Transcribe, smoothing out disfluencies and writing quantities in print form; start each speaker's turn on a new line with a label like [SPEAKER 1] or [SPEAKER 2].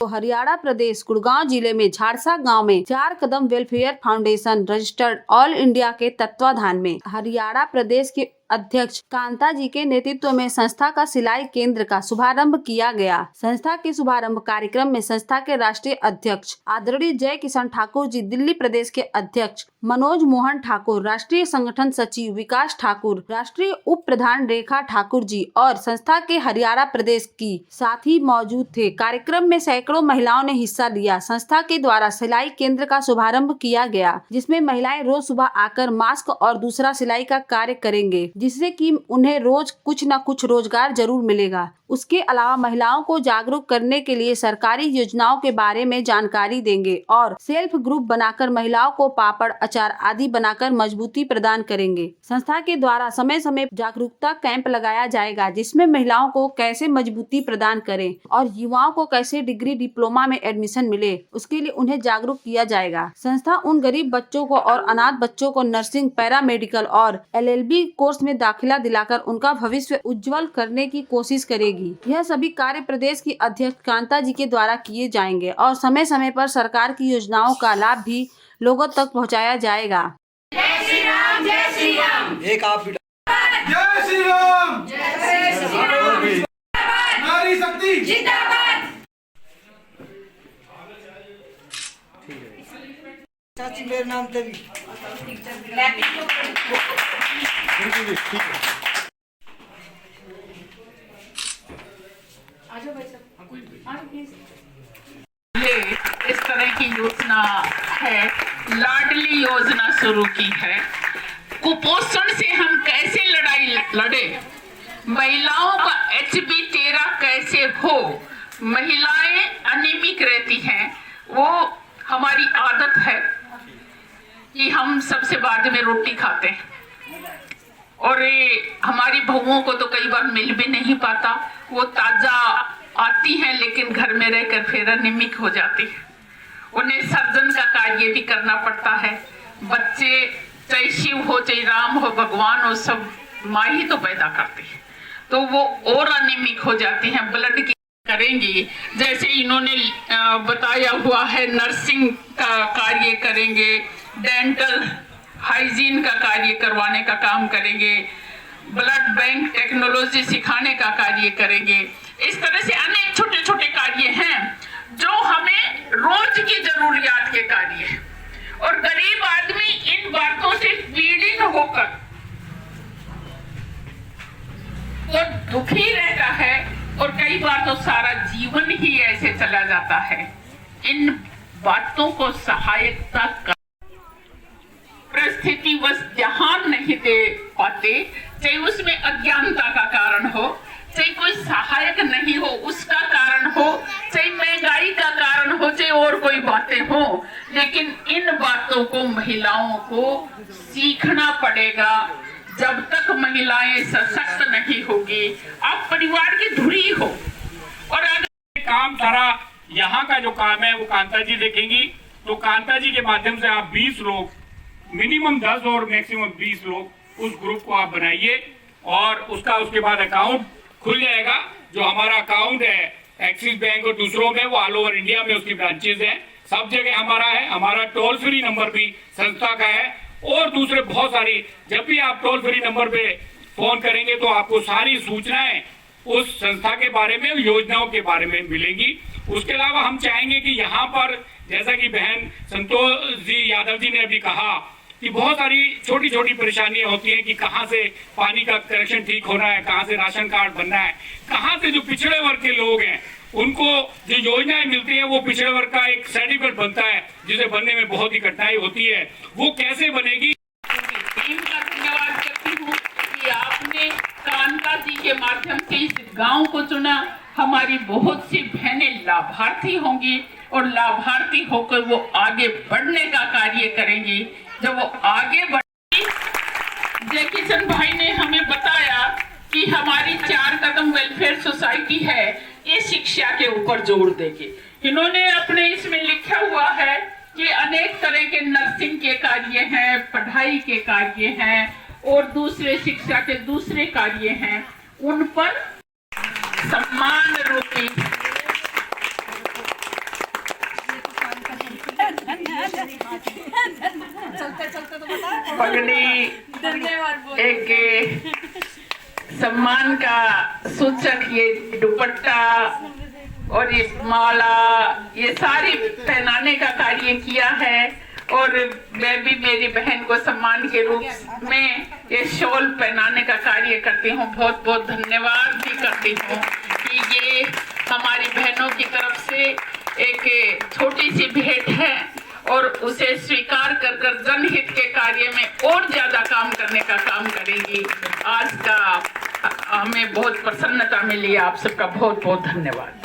[SPEAKER 1] हरियाणा प्रदेश गुड़गांव जिले में झाड़सा गांव में 4 Kadam welfare foundation registered all India के तत्वाधान में हरियाणा प्रदेश के अध्यक्ष कांता जी के नेतृत्व में संस्था का सिलाई केंद्र का शुभारंभ किया गया। संस्था के शुभारंभ कार्यक्रम में संस्था के राष्ट्रीय अध्यक्ष आदरणीय जय किशन ठाकुर जी, दिल्ली प्रदेश के अध्यक्ष मनोज मोहन ठाकुर, राष्ट्रीय संगठन सचिव विकास ठाकुर, राष्ट्रीय उप प्रधान रेखा ठाकुर जी और संस्था के हरियाणा प्रदेश की साथी मौजूद थे। कार्यक्रम में सैकड़ों महिलाओं ने हिस्सा लिया। संस्था के द्वारा सिलाई केंद्र का शुभारंभ किया गया, जिसमें महिलाएं रोज सुबह आकर मास्क और दूसरा सिलाई का कार्य करेंगे, जिससे कि उन्हें रोज कुछ न कुछ रोजगार जरूर मिलेगा। उसके अलावा महिलाओं को जागरूक करने के लिए सरकारी योजनाओं के बारे में जानकारी देंगे और सेल्फ ग्रुप बनाकर महिलाओं को पापड़, अचार आदि बनाकर मजबूती प्रदान करेंगे। संस्था के द्वारा समय समय जागरूकता कैंप लगाया जाएगा, जिसमें महिलाओं को कैसे मजबूती प्रदान करें और युवाओं को कैसे डिग्री डिप्लोमा में एडमिशन मिले, उसके लिए उन्हें जागरूक किया जाएगा। संस्था उन गरीब बच्चों को और अनाथ बच्चों को नर्सिंग, पैरामेडिकल और LLB कोर्स में दाखिला दिलाकर उनका भविष्य उज्जवल करने की कोशिश करेगी। यह सभी कार्य प्रदेश की अध्यक्ष कांता जी के द्वारा किए जाएंगे और समय समय पर सरकार की योजनाओं का लाभ भी लोगों तक पहुंचाया जाएगा।
[SPEAKER 2] जय श्री राम, जय श्री राम।
[SPEAKER 3] एक आप
[SPEAKER 4] जय श्री राम,
[SPEAKER 2] जय श्री राम।
[SPEAKER 4] नारी शक्ति
[SPEAKER 2] जिंदाबाद।
[SPEAKER 3] चाची मेरे नाम पे भी
[SPEAKER 5] ये इस तरह की योजना है, लाडली योजना शुरू की है। कुपोषण से हम कैसे लड़ाई लड़े, महिलाओं का HB13 कैसे हो, महिलाएं अनिमिक रहती हैं, वो हमारी आदत है कि हम सबसे बाद में रोटी खाते हैं और ये हमारी बहुओं को तो कई बार मिल भी नहीं पाता। वो ताजा आती हैं लेकिन घर में रहकर फिर अनिमिक हो जाती है। उन्हें सर्जन का कार्य भी करना पड़ता है। बच्चे चाहे शिव हो चाहे राम हो भगवान हो, सब माँ ही तो पैदा करती है, तो वो और अनिमिक हो जाती हैं। ब्लड की करेंगे, जैसे इन्होंने बताया हुआ है, नर्सिंग का कार्य करेंगे, डेंटल हाइजीन का कार्य करवाने का काम करेंगे, ब्लड बैंक टेक्नोलॉजी सिखाने का कार्य करेंगे। इस तरह से अनेक छोटे छोटे कार्य हैं जो हमें रोज की जरूरियात के कार्य हैं। और गरीब आदमी इन बातों से पीड़ित होकर तो दुखी रहता है और कई बार तो सारा जीवन ही ऐसे चला जाता है। इन बातों को सहायता कर परिस्थिति बस ध्यान नहीं दे पाते, चाहे उसमें अज्ञानता का कारण हो, चाहे कोई सहायक नहीं हो उसका कारण हो, चाहे महंगाई का कारण हो, चाहे और कोई बातें हो, लेकिन इन बातों को महिलाओं को सीखना पड़ेगा। जब तक महिलाएं सशक्त नहीं होगी, आप परिवार की धुरी हो। और अगर
[SPEAKER 6] काम सारा यहाँ का जो काम है वो कांता जी देखेंगी, तो कांता जी के माध्यम से आप 20 लोग, मिनिमम 10 और मैक्सिमम 20 लोग उस ग्रुप को आप बनाइए और उसके बाद अकाउंट खुल जाएगा। जो हमारा अकाउंट है एक्सिस बैंक और दूसरों में, वो ऑल ओवर इंडिया में उसकी ब्रांचेज हैं, सब जगह हमारा है। हमारा टोल फ्री नंबर भी संस्था का है और दूसरे बहुत सारी, जब भी आप टोल फ्री नंबर पे फोन करेंगे तो आपको सारी सूचनाएं उस संस्था के बारे में, योजनाओं के बारे में मिलेंगी। उसके अलावा हम चाहेंगे कि यहाँ पर, जैसा कि बहन संतोष जी यादव जी ने अभी कहा कि बहुत सारी छोटी छोटी परेशानियां होती हैं कि कहाँ से पानी का कनेक्शन ठीक होना है, कहाँ से राशन कार्ड बनना है, कहाँ से जो पिछड़े वर्ग के लोग हैं उनको जो योजनाएं मिलती हैं वो पिछड़े वर्ग का एक सर्टिफिकेट बनता है जिसे बनने में बहुत ही कठिनाई होती है, वो कैसे बनेगी।
[SPEAKER 5] टीम का धन्यवाद करती हूँ कि आपने कांता जी के माध्यम से इस गांव को चुना। हमारी बहुत सी बहनें लाभार्थी होंगी और लाभार्थी होकर वो आगे बढ़ने का कार्य करेंगी। जब वो आगे बढ़ेगी, जय किशन भाई ने हमें बताया कि हमारी 4 कदम वेलफेयर सोसाइटी है, ये शिक्षा के ऊपर जोर देगी। इन्होंने अपने इसमें लिखा हुआ है कि अनेक तरह के नर्सिंग के कार्य हैं, पढ़ाई के कार्य हैं और दूसरे शिक्षा के दूसरे कार्य हैं, उन पर सम्मान रूपी पगड़ी एक सम्मान का सूचक, ये दुपट्टा और ये माला, ये सारी पहनाने का कार्य किया है। और मैं भी मेरी बहन को सम्मान के रूप में ये शॉल पहनाने का कार्य करती हूँ। बहुत बहुत धन्यवाद भी करती हूँ कि ये हमारी बहनों की तरफ से एक छोटी सी भेंट है और उसे स्वीकार कर कर जनहित के कार्य में और ज्यादा काम करने का काम करेंगी। आज का हमें बहुत प्रसन्नता मिली। आप सबका बहुत बहुत धन्यवाद।